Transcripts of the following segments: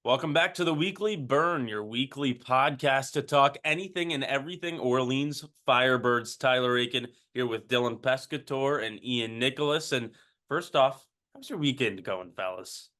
Welcome back to the Weekly Burn, your weekly podcast to talk anything and everything Orleans Firebirds. Tyler Aiken here with Dylan Pescator and Ian Nicholas. And first off, how's your weekend going, fellas?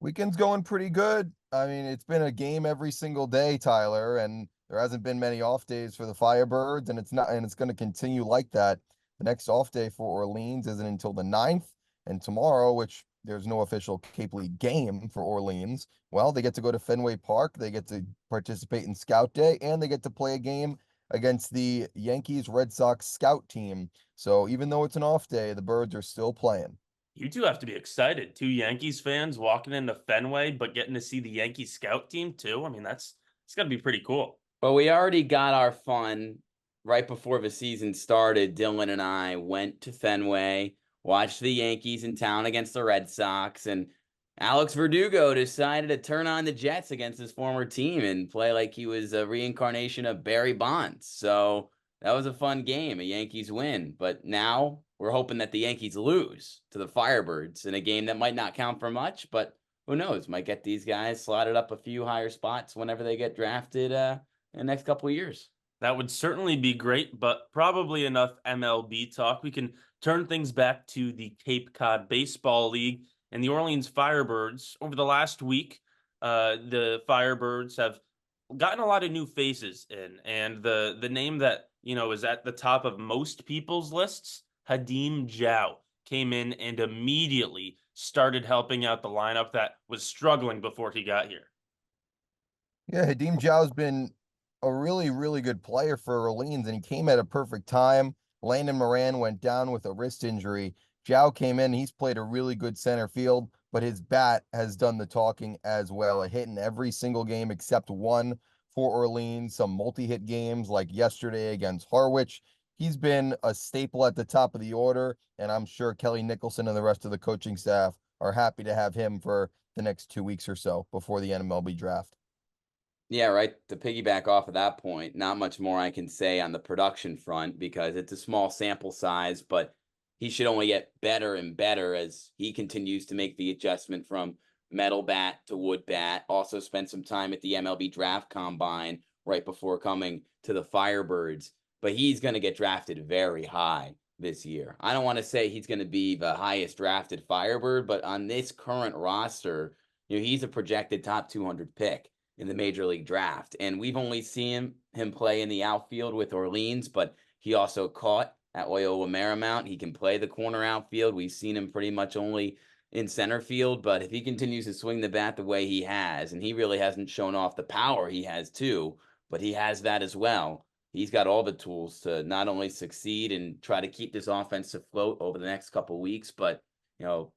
Weekend's going pretty good. I mean, it's been a game every single day, Tyler, and there hasn't been many off days for the Firebirds, and it's going to continue like that. The next off day for Orleans isn't until the 9th, and tomorrow, which there's no official Cape League game for Orleans, well, they get to go to Fenway Park, they get to participate in Scout Day, and they get to play a game against the Yankees Red Sox scout team. So even though it's an off day, the Birds are still playing. You two have to be excited. Two Yankees fans walking into Fenway, but getting to see the Yankees scout team too. I mean, it's got to be pretty cool. Well, we already got our fun right before the season started. Dylan and I went to Fenway, watched the Yankees in town against the Red Sox, and Alex Verdugo decided to turn on the Jets against his former team and play like he was a reincarnation of Barry Bonds. So that was a fun game, a Yankees win. But now we're hoping that the Yankees lose to the Firebirds in a game that might not count for much, but who knows? Might get these guys slotted up a few higher spots whenever they get drafted in the next couple of years. That would certainly be great, but probably enough MLB talk. We can turn things back to the Cape Cod Baseball League and the Orleans Firebirds. Over the last week, the Firebirds have gotten a lot of new faces in, and the name that is at the top of most people's lists, Hadim Zhao, came in and immediately started helping out the lineup that was struggling before he got here. Yeah, Hadim Zhao's been a really, really good player for Orleans, and he came at a perfect time. Landon Moran went down with a wrist injury. Zhao came in. He's played a really good center field, but his bat has done the talking as well. A hit in every single game except one for Orleans, some multi-hit games like yesterday against Harwich. He's been a staple at the top of the order, and I'm sure Kelly Nicholson and the rest of the coaching staff are happy to have him for the next 2 weeks or so before the NMLB draft. Yeah, right. To piggyback off of that point, not much more I can say on the production front because it's a small sample size, but he should only get better and better as he continues to make the adjustment from metal bat to wood bat. Also spent some time at the MLB draft combine right before coming to the Firebirds, but he's going to get drafted very high this year. I don't want to say he's going to be the highest drafted Firebird, but on this current roster, he's a projected top 200 pick in the Major League Draft. And we've only seen him play in the outfield with Orleans, but he also caught at Loyola Marymount. He can play the corner outfield. We've seen him pretty much only in center field, but if he continues to swing the bat the way he has, and he really hasn't shown off the power he has too, but he has that as well. He's got all the tools to not only succeed and try to keep this offense afloat over the next couple of weeks, but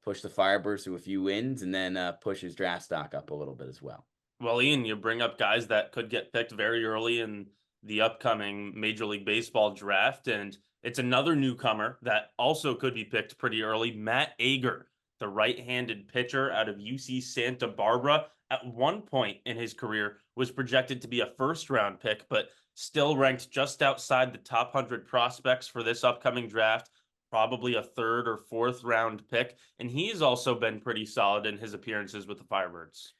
push the Firebirds to a few wins and then push his draft stock up a little bit as well. Well, Ian, you bring up guys that could get picked very early in the upcoming Major League Baseball draft, and it's another newcomer that also could be picked pretty early, Matt Ager, the right-handed pitcher out of UC Santa Barbara. At one point in his career was projected to be a first-round pick, but still ranked just outside the top 100 prospects for this upcoming draft, probably a third or fourth round pick, and he's also been pretty solid in his appearances with the Firebirds.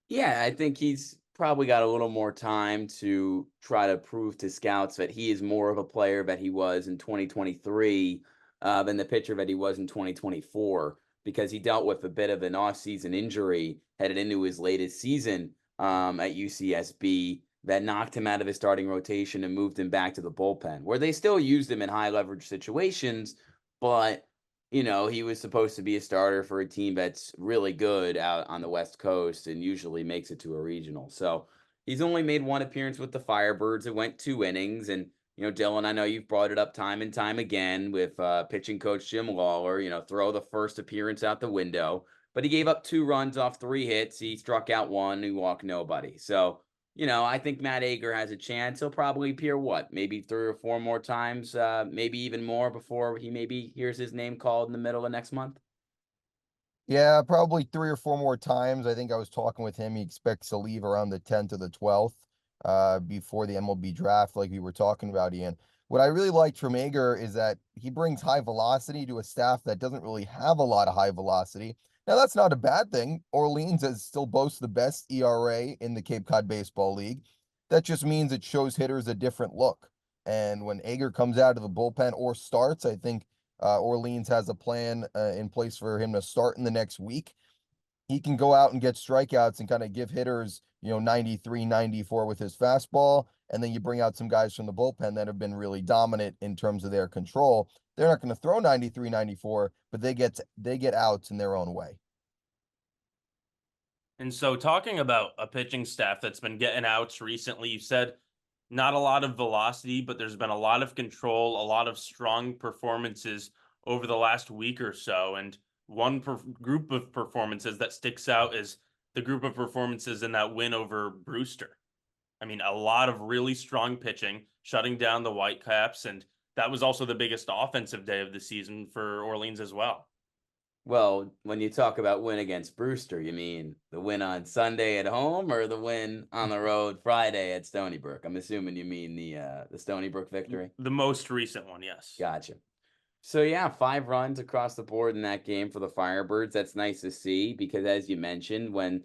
Yeah, I think he's probably got a little more time to try to prove to scouts that he is more of a player that he was in 2023 than the pitcher that he was in 2024 because he dealt with a bit of an off-season injury headed into his latest season at UCSB that knocked him out of his starting rotation and moved him back to the bullpen, where they still used him in high-leverage situations, but he was supposed to be a starter for a team that's really good out on the West Coast and usually makes it to a regional. So he's only made one appearance with the Firebirds. It went 2 innings. And, Dylan, I know you've brought it up time and time again with pitching coach Jim Lawler, throw the first appearance out the window. But he gave up 2 runs off 3 hits. He struck out 1. He walked nobody. So I think Matt Ager has a chance. He'll probably appear, maybe 3 or 4 more times, maybe even more before he maybe hears his name called in the middle of next month. Yeah, probably 3 or 4 more times. I think I was talking with him. He expects to leave around the 10th or the 12th before the MLB draft, like we were talking about, Ian. What I really liked from Ager is that he brings high velocity to a staff that doesn't really have a lot of high velocity. Now, that's not a bad thing. Orleans has still boasts the best ERA in the Cape Cod Baseball League. That just means it shows hitters a different look. And when Ager comes out of the bullpen or starts, I think Orleans has a plan in place for him to start in the next week. He can go out and get strikeouts and kind of give hitters, 93, 94 with his fastball. And then you bring out some guys from the bullpen that have been really dominant in terms of their control. They're not going to throw 93, 94, but they get outs in their own way. And so, talking about a pitching staff that's been getting outs recently, you said not a lot of velocity, but there's been a lot of control, a lot of strong performances over the last week or so. And one group of performances that sticks out is the group of performances in that win over Brewster. I mean, a lot of really strong pitching, shutting down the Whitecaps, and that was also the biggest offensive day of the season for Orleans as well. Well, when you talk about win against Brewster, you mean the win on Sunday at home or the win on the road Friday at Stony Brook? I'm assuming you mean the Stony Brook victory. The most recent one, yes. Gotcha. So yeah, 5 runs across the board in that game for the Firebirds. That's nice to see because, as you mentioned, when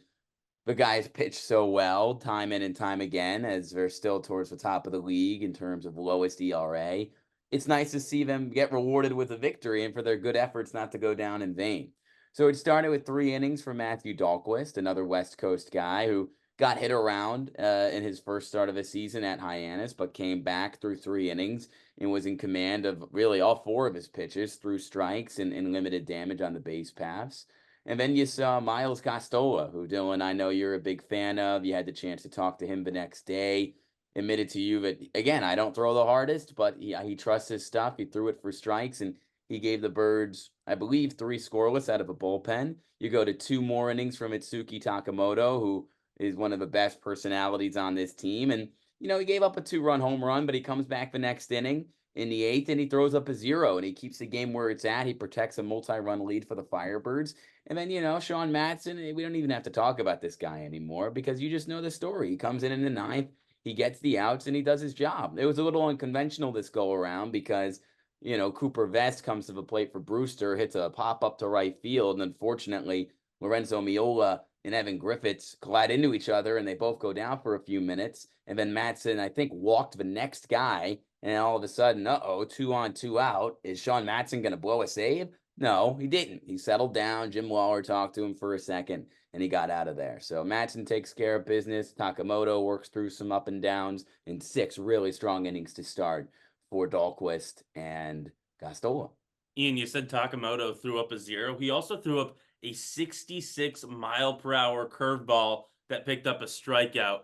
the guys pitch so well time in and time again, as they're still towards the top of the league in terms of lowest ERA, it's nice to see them get rewarded with a victory and for their good efforts not to go down in vain. So it started with 3 innings for Matthew Dahlquist, another West Coast guy who got hit around in his first start of the season at Hyannis, but came back through 3 innings and was in command of really all 4 of his pitches through strikes and limited damage on the base paths. And then you saw Miles Costola, who, Dylan, I know you're a big fan of. You had the chance to talk to him the next day. Admitted to you that, again, I don't throw the hardest, but he trusts his stuff. He threw it for strikes, and he gave the Birds, I believe, 3 scoreless out of a bullpen. You go to 2 more innings from Itsuki Takamoto, who is one of the best personalities on this team. And, he gave up a 2-run home run, but he comes back the next inning in the 8th, and he throws up a 0, and he keeps the game where it's at. He protects a multi-run lead for the Firebirds. And then, Sean Matson, we don't even have to talk about this guy anymore because you just know the story. He comes in the 9th, he gets the outs, and he does his job. It was a little unconventional this go-around because, Cooper Vest comes to the plate for Brewster, hits a pop-up to right field, and unfortunately, Lorenzo Miola and Evan Griffiths collide into each other, and they both go down for a few minutes. And then Matson, I think, walked the next guy, and all of a sudden, 2 on, 2 out. Is Sean Matson going to blow a save? No, he didn't. He settled down. Jim Lawler talked to him for a second, and he got out of there. So Matson takes care of business. Takamoto works through some up and downs in 6 really strong innings to start for Dahlquist and Costola. Ian, you said Takamoto threw up a 0. He also threw up a 66-mile-per-hour curveball that picked up a strikeout.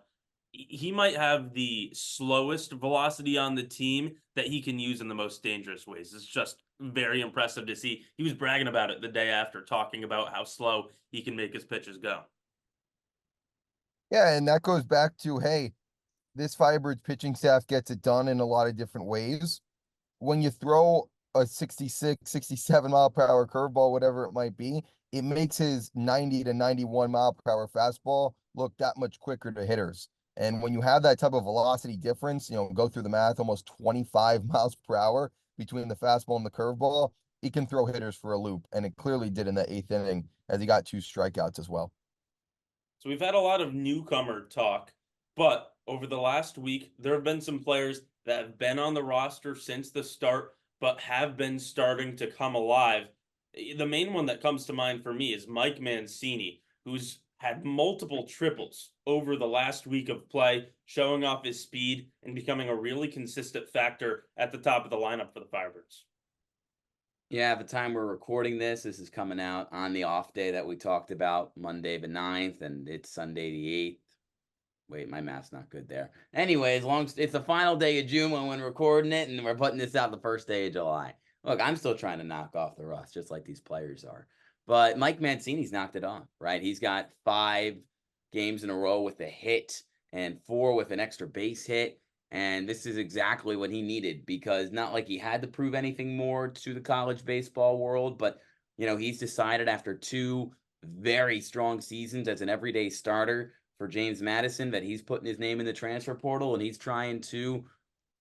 He might have the slowest velocity on the team that he can use in the most dangerous ways. It's just very impressive to see. He was bragging about it the day after, talking about how slow he can make his pitches go. Yeah, and that goes back to, hey, this Firebirds pitching staff gets it done in a lot of different ways. When you throw a 66, 67 mile per hour curveball, whatever it might be, it makes his 90 to 91 mile per hour fastball look that much quicker to hitters. And when you have that type of velocity difference, go through the math, almost 25 miles per hour between the fastball and the curveball, he can throw hitters for a loop. And it clearly did in the 8th inning as he got 2 strikeouts as well. So we've had a lot of newcomer talk, but over the last week, there have been some players that have been on the roster since the start, but have been starting to come alive. The main one that comes to mind for me is Mike Mancini, who's had multiple triples over the last week of play, showing off his speed and becoming a really consistent factor at the top of the lineup for the Firebirds. Yeah, at the time we're recording this is coming out on the off day that we talked about, Monday the 9th, and it's Sunday the 8th. Wait, my math's not good there. Anyway, as long as it's the final day of June when we're recording it, and we're putting this out the first day of July. Look, I'm still trying to knock off the rust, just like these players are. But Mike Mancini's knocked it on, right? He's got 5 games in a row with a hit and 4 with an extra base hit. And this is exactly what he needed because not like he had to prove anything more to the college baseball world, but, he's decided after 2 very strong seasons as an everyday starter for James Madison that he's putting his name in the transfer portal and he's trying to,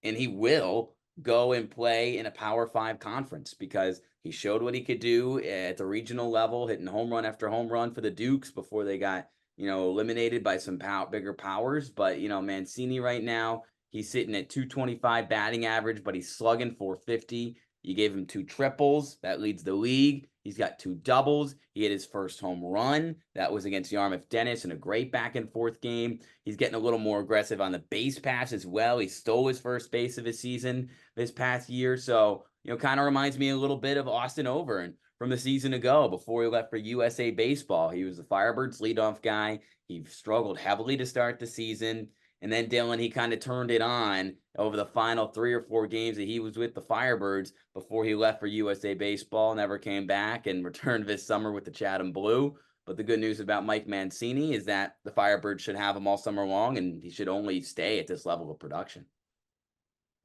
and he will go and play in a Power 5 conference because He showed what he could do at the regional level, hitting home run after home run for the Dukes before they got, eliminated by some bigger powers. But, Mancini right now, he's sitting at 225 batting average, but he's slugging 450. You gave him 2 triples. That leads the league. He's got 2 doubles. He hit his first home run. That was against Yarmouth Dennis in a great back and forth game. He's getting a little more aggressive on the base pass as well. He stole his first base of his season this past year. So, kind of reminds me a little bit of Austin Overton from the season ago before he left for USA Baseball. He was the Firebirds leadoff guy. He struggled heavily to start the season. And then Dylan, he kind of turned it on over the final 3 or 4 games that he was with the Firebirds before he left for USA Baseball, never came back, and returned this summer with the Chatham Blue. But the good news about Mike Mancini is that the Firebirds should have him all summer long, and he should only stay at this level of production.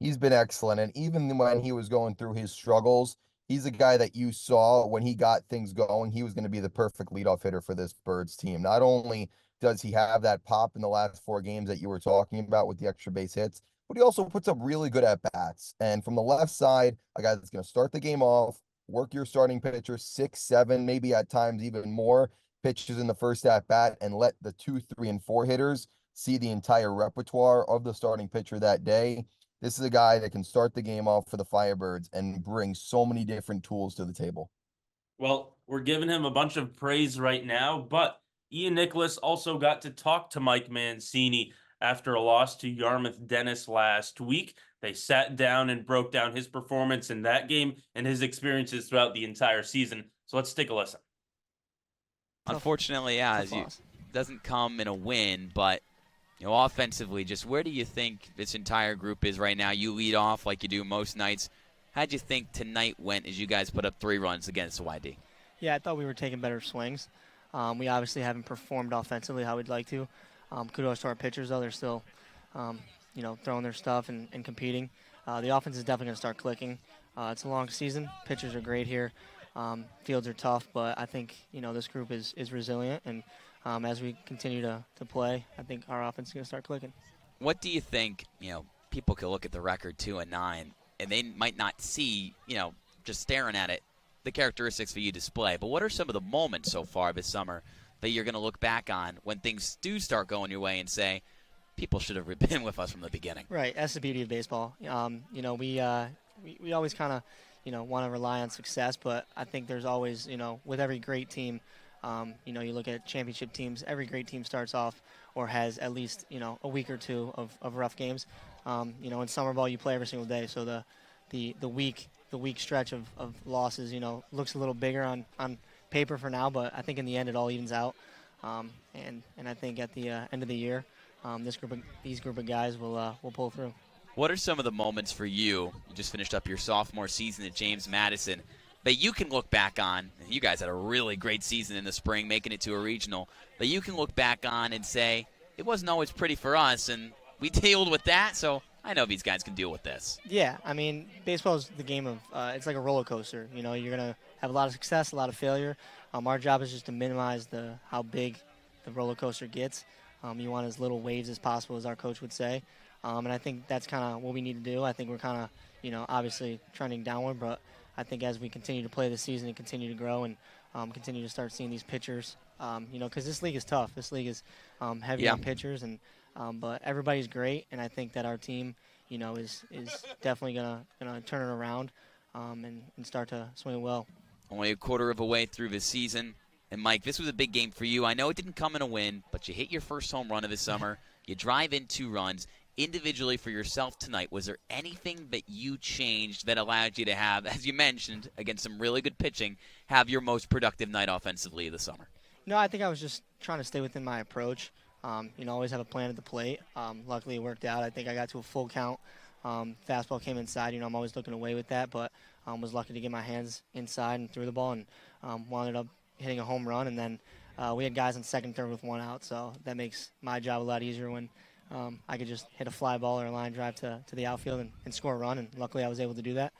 He's been excellent. And even when he was going through his struggles, he's a guy that you saw when he got things going, he was going to be the perfect leadoff hitter for this Birds team. Not only does he have that pop in the last 4 games that you were talking about with the extra base hits, but he also puts up really good at bats. And from the left side, a guy that's going to start the game off, work your starting pitcher 6, 7, maybe at times even more pitches in the first at bat, and let the 2, 3, and 4 hitters see the entire repertoire of the starting pitcher that day. This is a guy that can start the game off for the Firebirds and bring so many different tools to the table. Well, we're giving him a bunch of praise right now, but Ian Nicholas also got to talk to Mike Mancini after a loss to Yarmouth Dennis last week. They sat down and broke down his performance in that game and his experiences throughout the entire season. So let's take a listen. Unfortunately, doesn't come in a win, but offensively, just where do you think this entire group is right now? You lead off like you do most nights. How'd you think tonight went as you guys put up 3 runs against YD? Yeah, I thought we were taking better swings. We obviously haven't performed offensively how we'd like to. Kudos to our pitchers, though. They're still, throwing their stuff and competing. The offense is definitely going to start clicking. It's a long season. Pitchers are great here. Fields are tough, but I think, this group is resilient. And as we continue to play, I think our offense is going to start clicking. What do you think, people could look at the record 2-9, and they might not see, just staring at it, the characteristics that you display. But what are some of the moments so far this summer that you're going to look back on when things do start going your way and say, people should have been with us from the beginning? Right. That's the beauty of baseball. We always kind of, want to rely on success, but I think there's always, with every great team, you look at championship teams, every great team starts off or has at least, a week or 2 of rough games. In summer ball, you play every single day. So the week stretch of losses, looks a little bigger on paper for now, but I think in the end it all evens out. And I think at the end of the year, these group of guys will pull through. What are some of the moments for you? You just finished up your sophomore season at James Madison that you can look back on. You guys had a really great season in the spring, making it to a regional, that you can look back on and say, it wasn't always pretty for us, and we dealt with that, so I know these guys can deal with this. Yeah, I mean, baseball is the game of, it's like a roller coaster. You're going to have a lot of success, a lot of failure. Our job is just to minimize how big the roller coaster gets. You want as little waves as possible, as our coach would say. And I think that's kind of what we need to do. I think we're kind of, obviously trending downward, but I think as we continue to play this season and continue to grow and continue to start seeing these pitchers, because this league is tough. This league is heavy on pitchers, and but everybody's great, and I think that our team, is definitely gonna turn it around and start to swing well. Only a quarter of a way through the season. And, Mike, this was a big game for you. I know it didn't come in a win, but you hit your first home run of the summer. You drive in 2 runs. Individually for yourself tonight, was there anything that you changed that allowed you to have, as you mentioned, against some really good pitching, have your most productive night offensively of the summer? No, I think I was just trying to stay within my approach. Always have a plan at the plate. Luckily, it worked out. I think I got to a full count. Fastball came inside. I'm always looking away with that, but was lucky to get my hands inside and threw the ball and wound up hitting a home run. And then we had guys on second, third with 1 out, so that makes my job a lot easier when I could just hit a fly ball or a line drive to the outfield and score a run, and luckily I was able to do that.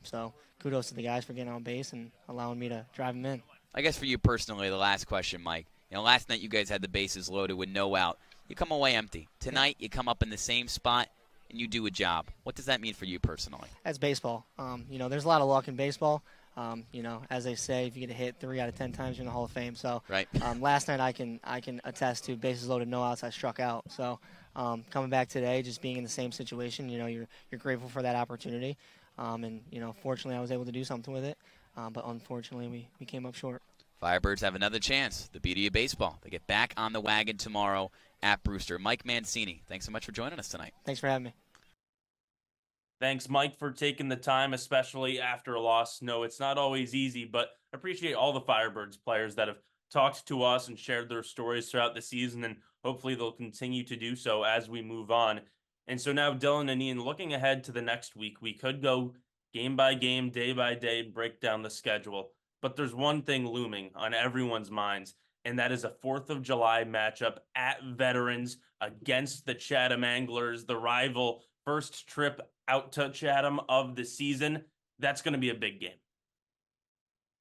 So kudos to the guys for getting on base and allowing me to drive them in. I guess for you personally, the last question, Mike. Last night you guys had the bases loaded with no out. You come away empty. Tonight you come up in the same spot and you do a job. What does that mean for you personally? That's baseball. There's a lot of luck in baseball. You know, as they say, if you get a hit 3 out of 10 times, you're in the Hall of Fame. So Right. last night I can attest to bases loaded, no outs, I struck out. So coming back today, just being in the same situation, you know, you're grateful for that opportunity. And, you know, fortunately I was able to do something with it. But unfortunately we came up short. Firebirds have another chance. The beauty of baseball. They get back on the wagon tomorrow at Brewster. Mike Mancini, thanks so much for joining us tonight. Thanks for having me. Thanks, Mike, for taking the time, especially after a loss. No, it's not always easy, but appreciate all the Firebirds players that have talked to us and shared their stories throughout the season, and hopefully they'll continue to do so as we move on. And so now, Dylan and Ian, looking ahead to the next week, we could go game by game, day by day, break down the schedule. But there's one thing looming on everyone's minds, and that is a 4th of July matchup at Veterans against the Chatham Anglers, the rival first trip out to Chatham of the season. That's going to be a big game.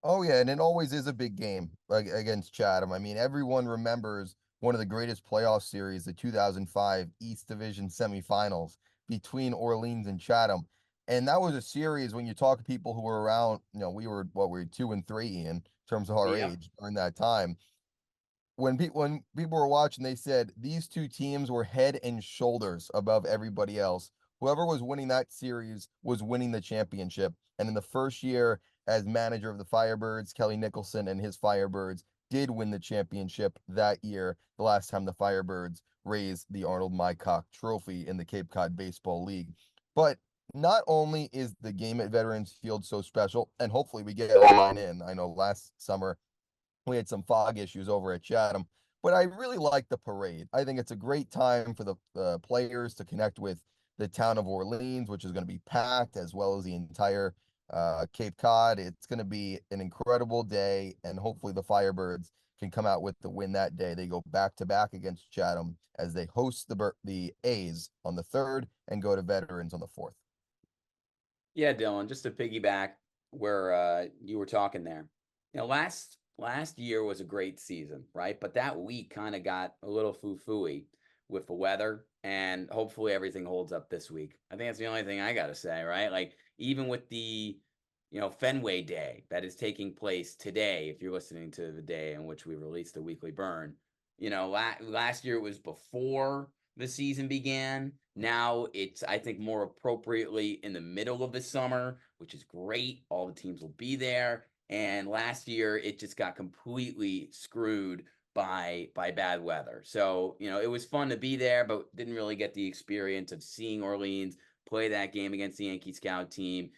Oh yeah, and it always is a big game against Chatham. I mean, everyone remembers one of the greatest playoff series, the 2005 East Division semifinals between Orleans and Chatham. And that was a series when you talk to people who were around, you know, we were 2 and 3 in terms of our age during that time. When people were watching, they said these two teams were head and shoulders above everybody else. Whoever was winning that series was winning the championship. And in the first year as manager of the Firebirds, Kelly Nicholson and his Firebirds did win the championship that year, the last time the Firebirds raised the Arnold Mycock Trophy in the Cape Cod Baseball League. But not only is the game at Veterans Field so special, and hopefully we get online in. I know last summer we had some fog issues over at Chatham, but I really like the parade. I think it's a great time for the players to connect with the town of Orleans, which is going to be packed, as well as the entire Cape Cod. It's going to be an incredible day, and hopefully the Firebirds can come out with the win that day. They go back to back against Chatham as they host the A's on the 3rd and go to Veterans on the 4th. Yeah, Dylan, just to piggyback where you were talking there. You know, last year was a great season, right? But that week kind of got a little foo-fooey with the weather, and hopefully everything holds up this week. I think that's the only thing I got to say, right? Like, even with the, you know, Fenway Day that is taking place today, if you're listening to the day in which we released the weekly burn, you know, last year it was before the season began. Now it's, I think, more appropriately in the middle of the summer, which is great. All the teams will be there. And last year it just got completely screwed by bad weather. So, you know, it was fun to be there, but didn't really get the experience of seeing Orleans play that game against the Yankee Scout team.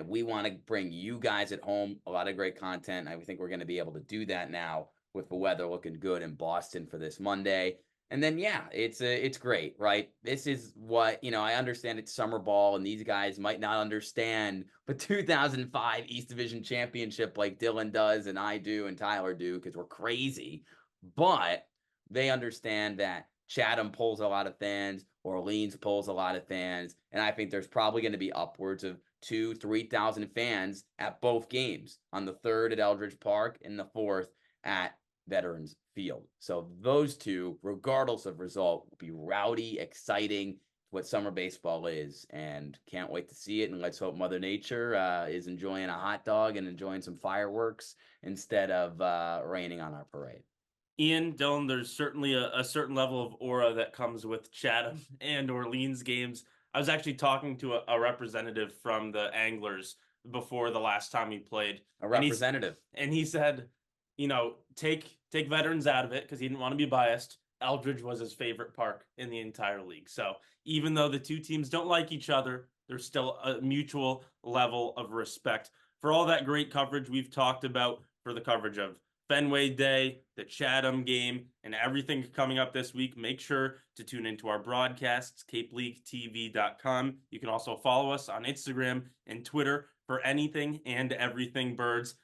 We want to bring you guys at home a lot of great content. I think we're going to be able to do that now with the weather looking good in Boston for this Monday. And then, yeah, it's great, right? This is what, you know, I understand it's summer ball and these guys might not understand the 2005 East Division Championship like Dylan does and I do and Tyler do because we're crazy. But they understand that Chatham pulls a lot of fans, Orleans pulls a lot of fans, and I think there's probably going to be upwards of 2,000-3,000 fans at both games on the 3rd at Eldridge Park and the 4th at Veterans Field. So those two, regardless of result, will be rowdy, exciting, what summer baseball is, and can't wait to see it. And let's hope Mother Nature is enjoying a hot dog and enjoying some fireworks instead of raining on our parade. Ian, Dylan, there's certainly a certain level of aura that comes with Chatham and Orleans games. I was actually talking to a representative from the Anglers before the last time he played. A representative. And he said, you know, take Veterans out of it because he didn't want to be biased. Eldridge was his favorite park in the entire league. So even though the two teams don't like each other, there's still a mutual level of respect. For all that great coverage we've talked about, for the coverage of Fenway Day, the Chatham game, and everything coming up this week, make sure to tune into our broadcasts, capeleaguetv.com. You can also follow us on Instagram and Twitter for anything and everything Birds.